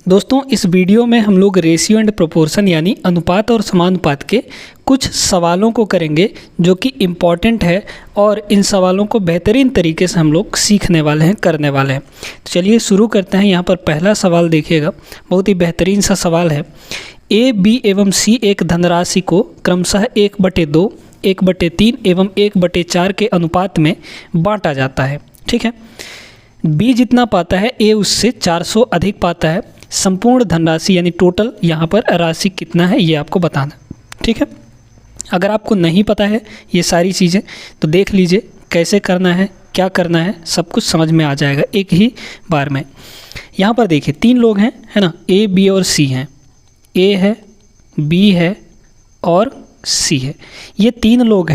दोस्तों इस वीडियो में हम लोग रेशियो एंड प्रोपोर्शन यानी अनुपात और समानुपात के कुछ सवालों को करेंगे जो कि इम्पॉर्टेंट है और इन सवालों को बेहतरीन तरीके से हम लोग सीखने वाले हैं, करने वाले हैं। तो चलिए शुरू करते हैं। यहाँ पर पहला सवाल देखिएगा, बहुत ही बेहतरीन सा सवाल है। ए, बी एवं सी एक धनराशि को क्रमशः 1/2, 1/3 एवं 1/4 के अनुपात में बांटा जाता है। ठीक है, बी जितना पाता है ए उससे 400 अधिक पाता है। संपूर्ण धनराशि यानी टोटल यहाँ पर राशि कितना है ये आपको बताना। ठीक है, अगर आपको नहीं पता है ये सारी चीज़ें तो देख लीजिए कैसे करना है, क्या करना है, सब कुछ समझ में आ जाएगा एक ही बार में। यहाँ पर देखिए 3 लोग हैं, है ना, ए, बी और सी हैं। ए है, बी है और सी है। ये 3 लोग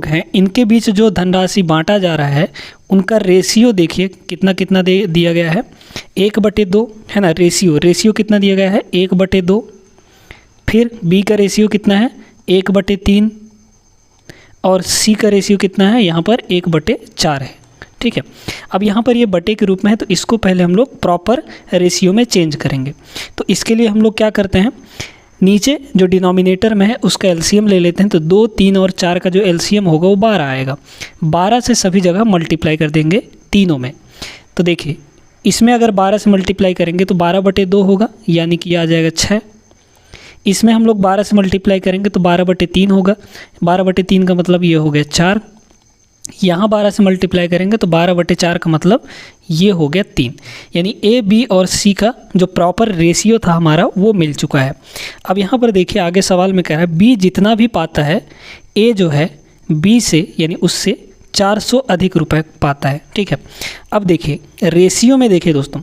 हैं, इनके बीच जो धनराशि बांटा जा रहा है उनका रेशियो देखिए कितना कितना दिया गया है, 1/2 है ना। रेशियो कितना दिया गया है, 1/2। फिर बी का रेशियो कितना है, 1/3 और सी का रेशियो कितना है, यहाँ पर 1/4 है। ठीक है, अब यहाँ पर ये बटे के रूप में है तो इसको पहले हम लोग प्रॉपर रेशियो में चेंज करेंगे। तो इसके लिए हम लोग क्या करते हैं, नीचे जो डिनोमिनेटर में है उसका एलसीएम ले लेते हैं। तो 2, 3 और 4 का जो एलसीएम होगा वो 12 आएगा। 12 से सभी जगह मल्टीप्लाई कर देंगे तीनों में। तो देखिए इसमें अगर 12 से मल्टीप्लाई करेंगे तो 12/2 होगा, यानी कि आ जाएगा 6। इसमें हम लोग 12 से मल्टीप्लाई करेंगे तो 12/3 होगा। 12/3 का मतलब ये हो गया 4। यहाँ 12 से मल्टीप्लाई करेंगे तो 12/4 का मतलब ये हो गया 3। यानी ए, बी और सी का जो प्रॉपर रेशियो था हमारा वो मिल चुका है। अब यहाँ पर देखिए आगे सवाल में कह रहा है बी जितना भी पाता है ए जो है बी से यानी उससे 400 अधिक रुपए पाता है। ठीक है, अब देखिए रेशियो में, देखिए दोस्तों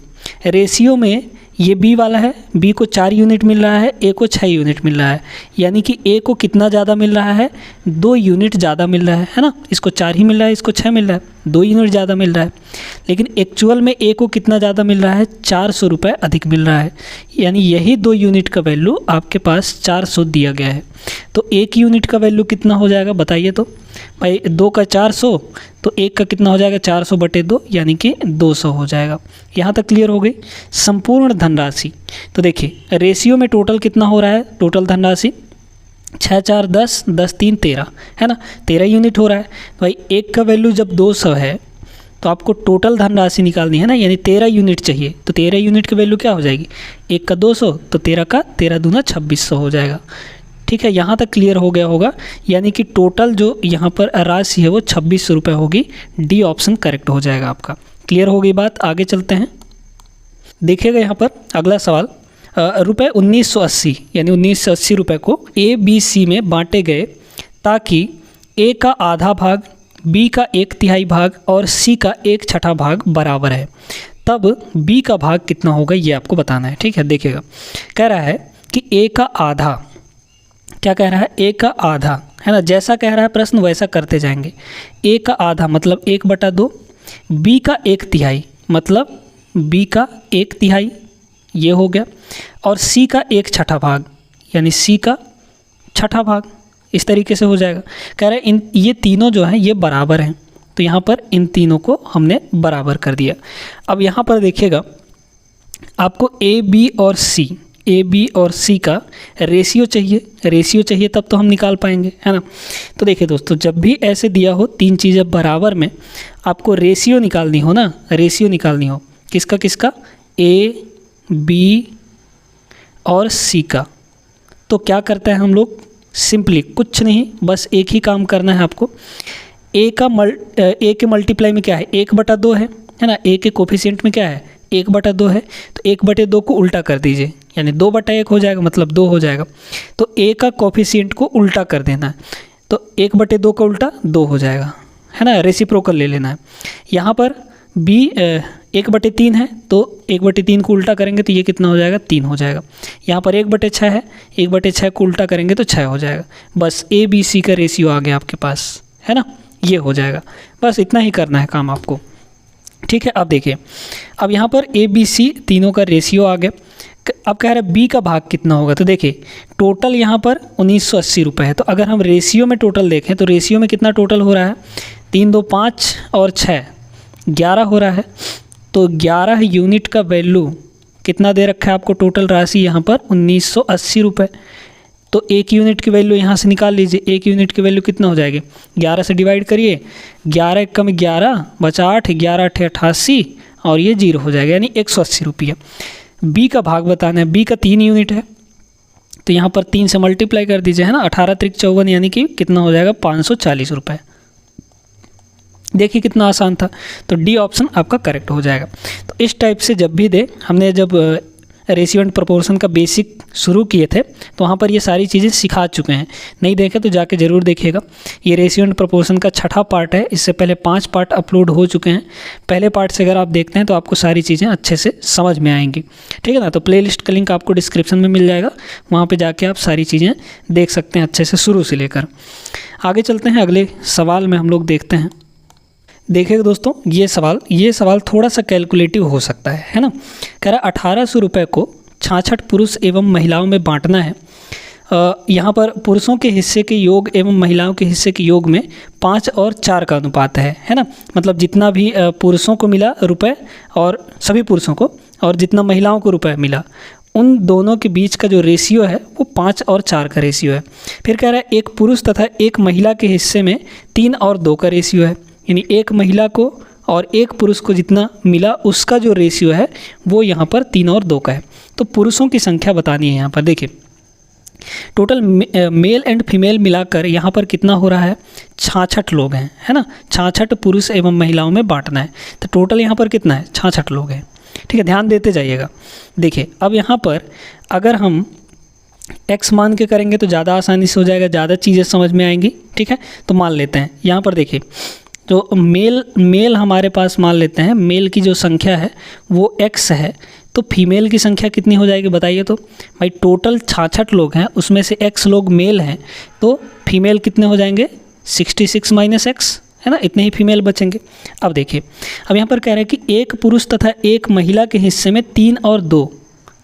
रेशियो में ये बी वाला है, बी को 4 यूनिट मिल रहा है, ए को 6 यूनिट मिल रहा है। यानी कि ए को कितना ज़्यादा मिल रहा है, 2 यूनिट ज़्यादा मिल रहा है ना। इसको 4 ही मिल रहा है, इसको 6 मिल रहा है, 2 यूनिट ज़्यादा मिल रहा है। लेकिन एक्चुअल में ए को कितना ज़्यादा मिल रहा है, 400 रुपये अधिक मिल रहा है। यानी यही 2 यूनिट का वैल्यू आपके पास 400 दिया गया है। तो 1 यूनिट का वैल्यू कितना हो जाएगा बताइए तो भाई, 2 का 400 तो 1 का कितना हो जाएगा, 400/2 यानी कि 200 हो जाएगा। यहाँ तक क्लियर हो गई। संपूर्ण धनराशि, तो देखिए रेशियो में टोटल कितना हो रहा है, टोटल धनराशि 6, 4, 10, 10, 3, 13 है ना, 13 यूनिट हो रहा है। तो भाई 1 का वैल्यू जब 200 है तो आपको टोटल धनराशि निकालनी है ना, यानी 13 यूनिट चाहिए। तो 13 यूनिट की वैल्यू क्या हो जाएगी, 1 का 200 तो 13 का 13 दूना 2600 हो जाएगा। ठीक है, यहाँ तक क्लियर हो गया होगा। यानी कि टोटल जो यहाँ पर राशि है वो 2600 रुपये होगी। डी ऑप्शन करेक्ट हो जाएगा आपका। क्लियर हो गई बात, आगे चलते हैं। देखिएगा यहाँ पर अगला सवाल, रुपये 1980 यानी 1980 रुपये को ए, बी, सी में बांटे गए ताकि ए का आधा भाग, बी का 1/3 भाग और सी का 1/6 भाग बराबर है। तब बी का भाग कितना होगा ये आपको बताना है। ठीक है, देखिएगा कह रहा है कि ए का आधा, क्या कह रहा है, ए का आधा है ना, जैसा कह रहा है प्रश्न वैसा करते जाएंगे। ए का आधा मतलब 1/2, बी का 1/3 मतलब बी का 1/3 ये हो गया, और सी का 1/6 भाग यानी सी का 6 भाग। इस तरीके से हो जाएगा। कह रहा है ये तीनों जो हैं ये बराबर हैं, तो यहाँ पर इन तीनों को हमने बराबर कर दिया। अब यहाँ पर देखिएगा आपको ए, बी और सी का रेशियो चाहिए तब तो हम निकाल पाएंगे, है ना। तो देखिए दोस्तों जब भी ऐसे दिया हो 3 चीज़ें बराबर में, आपको रेशियो निकालनी हो किसका, ए, बी और सी का। तो क्या करते हैं हम लोग, सिंपली कुछ नहीं, बस एक ही काम करना है आपको। ए के मल्टीप्लाई में क्या है, 1/2 है ना। ए के कोफिशिएंट में क्या है, 1/2 है। तो 1/2 को उल्टा कर दीजिए, यानी 2/1 हो जाएगा, मतलब 2 हो जाएगा। तो ए का कोफिशिएंट को उल्टा कर देना है, तो 1/2 का उल्टा 2 हो जाएगा, है ना, रेसिप्रोकल ले लेना है। यहाँ पर बी 1/3 है तो 1/3 को उल्टा करेंगे तो ये कितना हो जाएगा, 3 हो जाएगा। यहाँ पर 1/6 है, 1/6 को उल्टा करेंगे तो 6 हो जाएगा। बस ए, बी, सी का रेशियो आ गया आपके पास, है ना, ये हो जाएगा। बस इतना ही करना है काम आपको। ठीक है, अब देखिए अब यहाँ पर ए, बी, सी तीनों का रेशियो आ गया। अब कह रहा है बी का भाग कितना होगा। तो देखिए टोटल यहाँ पर 1980 रुपये है। तो अगर हम रेशियो में टोटल देखें तो रेशियो में कितना टोटल हो रहा है, 3, 2, 5 और 6, 11 हो रहा है। तो 11 यूनिट का वैल्यू कितना दे रखा है आपको टोटल राशि यहाँ पर 1980 रुपये। तो 1 यूनिट की वैल्यू यहाँ से निकाल लीजिए। 1 यूनिट की वैल्यू कितना हो जाएगी, 11 से डिवाइड करिए, 11 एकम 11 बचा 8, 11 8 88 और ये 0 हो जाएगा, यानी 180 रुपये। बी का भाग बताना है, बी का 3 यूनिट है तो यहाँ पर 3 से मल्टीप्लाई कर दीजिए, है ना, 18 त्रिक 54 यानी कि कितना हो जाएगा 540 रुपये। देखिए कितना आसान था। तो डी ऑप्शन आपका करेक्ट हो जाएगा। तो इस टाइप से जब भी दे, हमने जब रेशियो एंड प्रोपोर्शन का बेसिक शुरू किए थे तो वहाँ पर ये सारी चीज़ें सिखा चुके हैं। नहीं देखे तो जाके ज़रूर देखिएगा। ये रेशियो एंड प्रोपोर्शन का 6ठा पार्ट है। इससे पहले 5 पार्ट अपलोड हो चुके हैं। पहले पार्ट से अगर आप देखते हैं तो आपको सारी चीज़ें अच्छे से समझ में आएंगी, ठीक है ना। तो प्लेलिस्ट का लिंक आपको डिस्क्रिप्शन में मिल जाएगा, वहाँ पर जाके आप सारी चीज़ें देख सकते हैं अच्छे से शुरू से लेकर। आगे चलते हैं, अगले सवाल में हम लोग देखते हैं। देखिएगा दोस्तों, ये सवाल थोड़ा सा कैलकुलेटिव हो सकता है ना। कह रहा 1800 रुपये को 66 पुरुष एवं महिलाओं में बांटना है। यहाँ पर पुरुषों के हिस्से के योग एवं महिलाओं के हिस्से के योग में 5 और 4 का अनुपात है ना। मतलब जितना भी पुरुषों को मिला रुपए और सभी पुरुषों को, और जितना महिलाओं को रुपए मिला, उन दोनों के बीच का जो रेशियो है वो 5 और 4 का रेशियो है। फिर कह रहा है एक पुरुष तथा एक महिला के हिस्से में 3 और 2 का रेशियो है, यानी एक महिला को और एक पुरुष को जितना मिला उसका जो रेशियो है वो यहाँ पर 3 और 2 का है। तो पुरुषों की संख्या बतानी है। यहाँ पर देखिए टोटल मेल एंड फीमेल मिलाकर यहाँ पर कितना हो रहा है, 66 लोग हैं, है ना। 66 पुरुष एवं महिलाओं में बांटना है। तो टोटल यहाँ पर कितना है, 66 लोग हैं, ठीक है। ध्यान देते जाइएगा। देखिए अब यहाँ पर अगर हम x मान के करेंगे तो ज़्यादा आसानी से हो जाएगा, ज़्यादा चीज़ें समझ में आएंगी, ठीक है। तो मान लेते हैं यहाँ पर देखिए तो मेल हमारे पास मान लेते हैं, मेल की जो संख्या है वो x है, तो फीमेल की संख्या कितनी हो जाएगी बताइए। तो भाई टोटल 66 लोग हैं, उसमें से x लोग मेल हैं, तो फीमेल कितने हो जाएंगे, 66 माइनस x, है ना, इतने ही फीमेल बचेंगे। अब देखिए अब यहाँ पर कह रहे हैं कि एक पुरुष तथा एक महिला के हिस्से में 3 और 2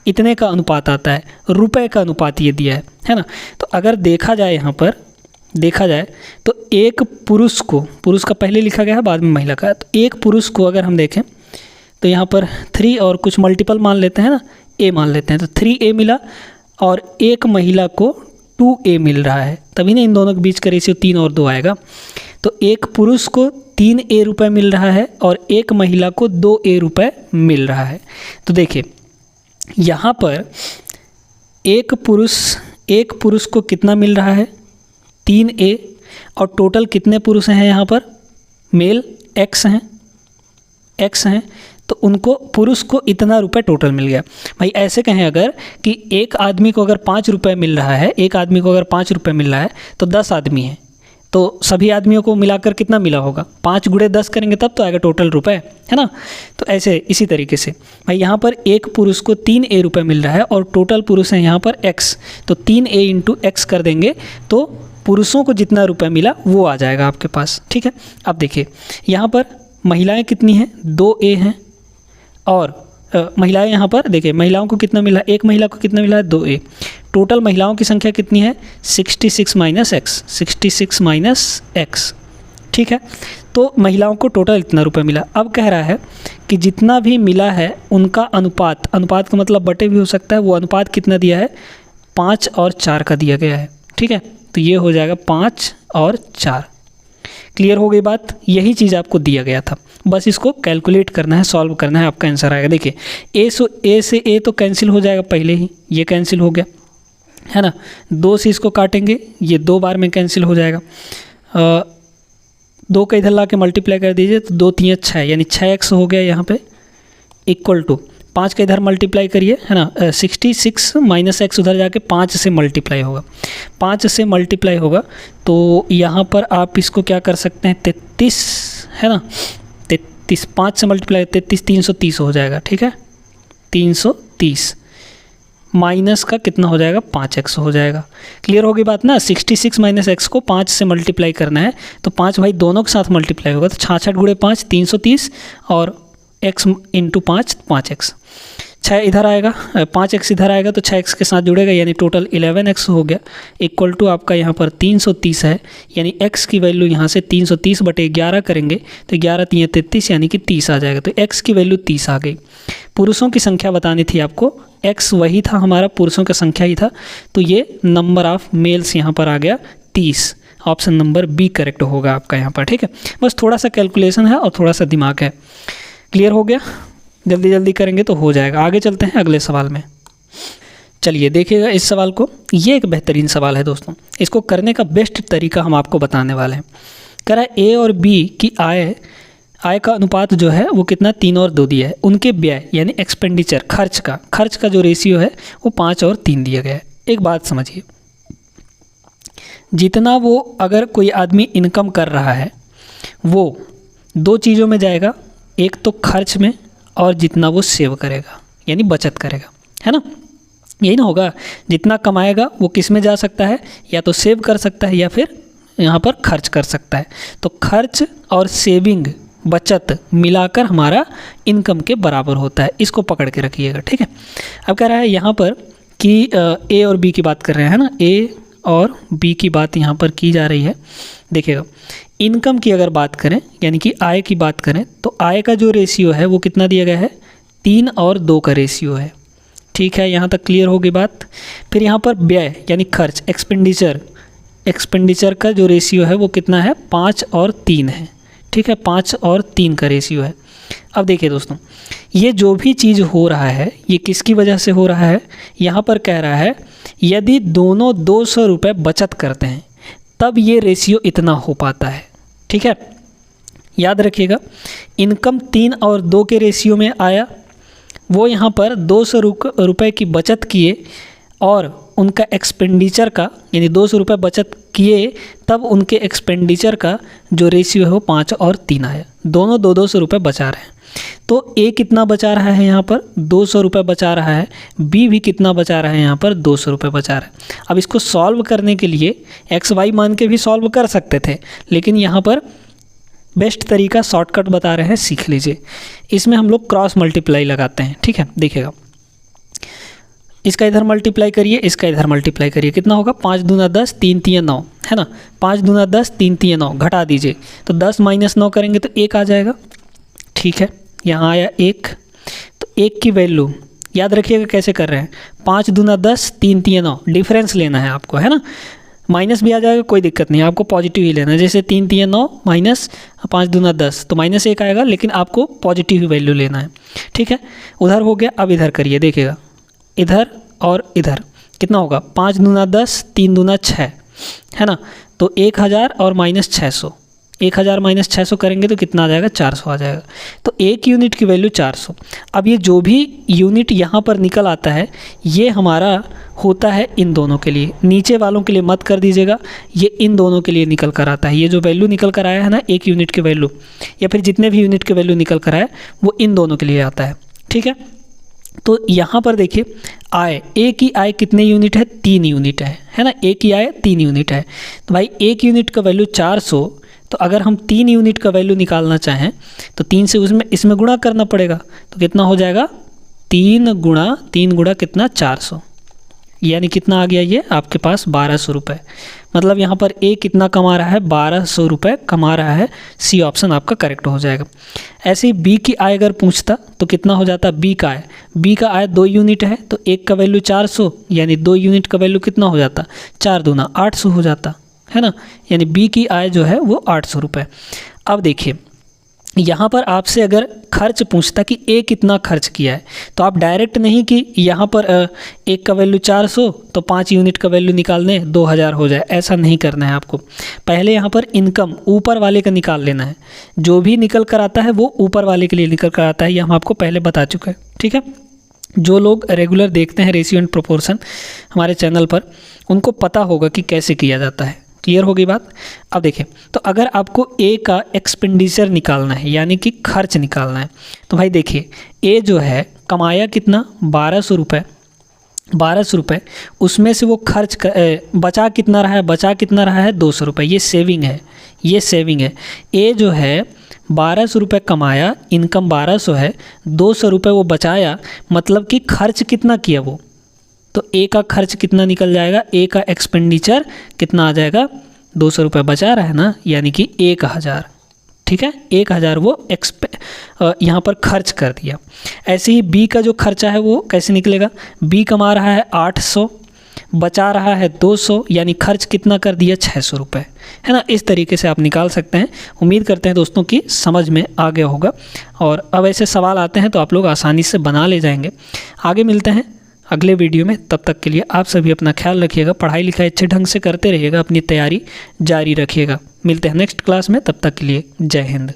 इतने का अनुपात आता है, रुपए का अनुपात ये दिया है ना। तो अगर देखा जाए यहाँ पर देखा जाए तो एक पुरुष को, पुरुष का पहले लिखा गया है बाद में महिला का, तो एक पुरुष को अगर हम देखें तो यहाँ पर 3 और कुछ मल्टीपल मान लेते हैं ना, a मान लेते हैं, तो 3a मिला और एक महिला को 2a मिल रहा है, तभी ना इन दोनों के बीच का रेशियो 3 और 2 आएगा। तो एक पुरुष को 3a रुपये मिल रहा है और एक महिला को 2a रुपये मिल रहा है। तो देखिए यहाँ पर एक पुरुष को कितना मिल रहा है, 3a, और टोटल कितने पुरुष हैं यहाँ पर, मेल x हैं, तो उनको पुरुष को इतना रुपए टोटल मिल गया। भाई ऐसे कहें अगर कि एक आदमी को अगर 5 रुपये मिल रहा है, एक आदमी को अगर 5 रुपये मिल रहा है तो 10 आदमी हैं, तो सभी आदमियों को मिलाकर कितना मिला होगा, 5 गुणे 10 करेंगे तब तो आएगा टोटल रुपए, है ना। तो ऐसे इसी तरीके से भाई यहाँ पर एक पुरुष को 3a रुपये मिल रहा है और टोटल पुरुष हैं यहाँ पर x, तो 3a इंटू x कर देंगे तो पुरुषों को जितना रुपए मिला वो आ जाएगा आपके पास, ठीक है। अब देखिए यहाँ पर महिलाएं कितनी हैं, 2a हैं, और महिलाएं यहाँ पर देखिए महिलाओं को कितना मिला, एक महिला को कितना मिला है, 2a। टोटल महिलाओं की संख्या कितनी है, 66 माइनस x, ठीक है। तो महिलाओं को टोटल इतना रुपए मिला। अब कह रहा है कि जितना भी मिला है उनका अनुपात का मतलब बटे भी हो सकता है, वो अनुपात कितना दिया है, 5 और 4 का दिया गया है, ठीक है। तो ये हो जाएगा 5 और 4। क्लियर हो गई बात, यही चीज़ आपको दिया गया था, बस इसको कैलकुलेट करना है, सॉल्व करना है, आपका आंसर आएगा। देखिए a से a तो कैंसिल हो जाएगा, पहले ही ये कैंसिल हो गया, है ना। 2 से इसको काटेंगे, ये 2 बार में कैंसिल हो जाएगा। 2 का इधर ला के मल्टीप्लाई कर दीजिए तो 2 3 6, यानी 6x हो गया यहाँ पे, इक्वल टू 5 का इधर मल्टीप्लाई करिए, है ना, 66 माइनस x उधर जाके 5 से मल्टीप्लाई होगा, 5 से मल्टीप्लाई होगा तो यहाँ पर आप इसको क्या कर सकते हैं, 33, है ना, 33, 5 से मल्टीप्लाई 33, 330 हो जाएगा, ठीक है। 330 माइनस का कितना हो जाएगा, 5x हो जाएगा। क्लियर होगी बात ना। 66 माइनस x को 5 से मल्टीप्लाई करना है तो 5 भाई दोनों के साथ मल्टीप्लाई होगा, तो 66 गुणे 5 330 और x इंटू 5 5x, 6 इधर आएगा, 5x इधर आएगा तो 6x के साथ जुड़ेगा, यानी टोटल 11x हो गया, इक्वल टू आपका यहाँ पर 330 है, यानी x की वैल्यू यहाँ से 330 बटे 11 करेंगे तो 11 3 33, यानी कि 30 आ जाएगा। तो x की वैल्यू 30 आ गई। पुरुषों की संख्या बतानी थी आपको, x वही था हमारा, पुरुषों की संख्या ही था, तो ये नंबर ऑफ मेल्स यहाँ पर आ गया 30। ऑप्शन नंबर बी करेक्ट होगा आपका यहाँ पर, ठीक है। बस थोड़ा सा कैलकुलेशन है और थोड़ा सा दिमाग है। क्लियर हो गया? जल्दी जल्दी करेंगे तो हो जाएगा। आगे चलते हैं अगले सवाल में। चलिए देखिएगा इस सवाल को, ये एक बेहतरीन सवाल है दोस्तों। इसको करने का बेस्ट तरीका हम आपको बताने वाले हैं। कह रहा है ए और बी की आय का अनुपात जो है वो कितना, 3 और 2 दिया है। उनके व्यय यानी एक्सपेंडिचर, खर्च का जो रेशियो है वो 5 और 3 दिया गया है। एक बात समझिए, जितना वो अगर कोई आदमी इनकम कर रहा है वो 2 चीज़ों में जाएगा, एक तो खर्च में और जितना वो सेव करेगा यानी बचत करेगा, है ना। यही ना होगा, जितना कमाएगा वो किस में जा सकता है, या तो सेव कर सकता है या फिर यहाँ पर खर्च कर सकता है। तो खर्च और सेविंग, बचत मिलाकर हमारा इनकम के बराबर होता है। इसको पकड़ के रखिएगा, ठीक है। अब कह रहा है यहाँ पर कि ए और बी की बात कर रहे हैं ना, ए और बी की बात यहाँ पर की जा रही है। देखिएगा, इनकम की अगर बात करें यानी कि आय की बात करें तो आय का जो रेशियो है वो कितना दिया गया है, 3 और 2 का रेशियो है, ठीक है। यहाँ तक क्लियर होगी बात। फिर यहाँ पर व्यय यानी खर्च, एक्सपेंडिचर का जो रेशियो है वो कितना है, 5 और 3 है, ठीक है। 5 और 3 का रेशियो है। अब देखिए दोस्तों, ये जो भी चीज़ हो रहा है ये किसकी वजह से हो रहा है, यहाँ पर कह रहा है यदि दोनों 200 रुपये बचत करते हैं तब ये रेशियो इतना हो पाता है, ठीक है। याद रखिएगा, इनकम 3 और 2 के रेशियो में आया, वो यहाँ पर 200 रुपये की बचत किए और उनका एक्सपेंडिचर का यानी 200 रुपये बचत किए तब उनके एक्सपेंडिचर का जो रेशियो है वो 5 और 3 आया। दोनों 200 रुपये बचा रहे हैं। तो ए कितना बचा रहा है यहाँ पर, 200 रुपये बचा रहा है। बी भी कितना बचा रहा है यहाँ पर, 200 रुपये बचा रहा है। अब इसको सॉल्व करने के लिए एक्स वाई मान के भी सॉल्व कर सकते थे, लेकिन यहाँ पर बेस्ट तरीका शॉर्टकट बता रहे हैं, सीख लीजिए। इसमें हम लोग क्रॉस मल्टीप्लाई लगाते हैं, ठीक है। देखिएगा, इसका इधर मल्टीप्लाई करिए, इसका इधर मल्टीप्लाई करिए, कितना होगा, 5 दूना 10, 3 तिया 9, है ना। 5 दूना 10, 3 तिया 9, घटा दीजिए तो 10 माइनस 9 करेंगे तो 1 आ जाएगा, ठीक है। यहाँ आया 1, तो 1 की वैल्यू याद रखिएगा कैसे कर रहे हैं, 5 दूना 10, 3 तिया 9, डिफरेंस लेना है आपको, है ना। माइनस भी आ जाएगा, कोई दिक्कत नहीं, आपको पॉजिटिव ही लेना है। जैसे 3 तिया 9 माइनस 5 दूना 10, तो -1 आएगा, लेकिन आपको पॉजिटिव ही वैल्यू लेना है, ठीक है। उधर हो गया, अब इधर करिए, देखिएगा इधर और इधर कितना होगा, 5 दूना 10, 3 दूना 6, है ना। तो 1000 और -600, 1000 - 600 करेंगे तो कितना आ जाएगा, 400 आ जाएगा। तो 1 यूनिट की वैल्यू 400। अब ये जो भी यूनिट यहाँ पर निकल आता है ये हमारा होता है इन दोनों के लिए, नीचे वालों के लिए मत कर दीजिएगा, ये इन दोनों के लिए निकल कर आता है। ये जो वैल्यू निकल कर आया है ना 1 यूनिट की वैल्यू, या फिर जितने भी यूनिट की वैल्यू निकल कर आया वो इन दोनों के लिए आता है, ठीक है। तो यहाँ पर देखिए, आय, ए की आय कितने यूनिट है, 3 यूनिट है ना। ए की आय 3 यूनिट है, तो भाई 1 यूनिट का वैल्यू 400, तो अगर हम 3 यूनिट का वैल्यू निकालना चाहें तो 3 से इसमें गुणा करना पड़ेगा, तो कितना हो जाएगा, 3 गुणा कितना, 400, यानी कितना आ गया ये आपके पास 1200 रुपये। मतलब यहाँ पर ए कितना कमा रहा है, 1200 रुपये कमा रहा है। सी ऑप्शन आपका करेक्ट हो जाएगा। ऐसे ही बी की आय अगर पूछता तो कितना हो जाता, बी का आय 2 यूनिट है, तो 1 का वैल्यू 400, यानी 2 यूनिट का वैल्यू कितना हो जाता, 4 दूना 800 हो जाता, है ना। यानी बी की आय जो है वो 800 रुपये। अब देखिए, यहाँ पर आपसे अगर खर्च पूछता कि ए कितना खर्च किया है, तो आप डायरेक्ट नहीं कि यहाँ पर 1 का वैल्यू 400 तो 5 यूनिट का वैल्यू निकाल लें 2000 हो जाए, ऐसा नहीं करना है आपको। पहले यहाँ पर इनकम ऊपर वाले का निकाल लेना है, जो भी निकल कर आता है वो ऊपर वाले के लिए निकल कर आता है, ये हम आपको पहले बता चुके हैं, ठीक है। जो लोग रेगुलर देखते हैं रेशियो एंड प्रोपोर्शन हमारे चैनल पर, उनको पता होगा कि कैसे किया जाता है। क्लियर हो गई बात। अब देखिए, तो अगर आपको ए का एक्सपेंडिचर निकालना है यानी कि खर्च निकालना है, तो भाई देखिए, ए जो है कमाया कितना, 1200 रुपये, उसमें से वो खर्च बचा कितना रहा है 200 रुपये। ये सेविंग है। ए जो है 1200 रुपये कमाया, इनकम 1200 है, 200 रुपये वो बचाया, मतलब कि खर्च कितना किया वो, तो ए का खर्च कितना निकल जाएगा, ए का एक्सपेंडिचर कितना आ जाएगा, 200 रुपये बचा रहा है ना, यानी कि 1000, ठीक है, 1000 वो यहाँ पर खर्च कर दिया। ऐसे ही बी का जो खर्चा है वो कैसे निकलेगा, बी कमा रहा है 800, बचा रहा है 200, यानी खर्च कितना कर दिया 600 रुपये, है ना। इस तरीके से आप निकाल सकते हैं। उम्मीद करते हैं दोस्तों कि समझ में आ गया होगा, और अब ऐसे सवाल आते हैं तो आप लोग आसानी से बना ले जाएंगे। आगे मिलते हैं अगले वीडियो में, तब तक के लिए आप सभी अपना ख्याल रखिएगा, पढ़ाई लिखाई अच्छे ढंग से करते रहिएगा, अपनी तैयारी जारी रखिएगा। मिलते हैं नेक्स्ट क्लास में, तब तक के लिए जय हिंद।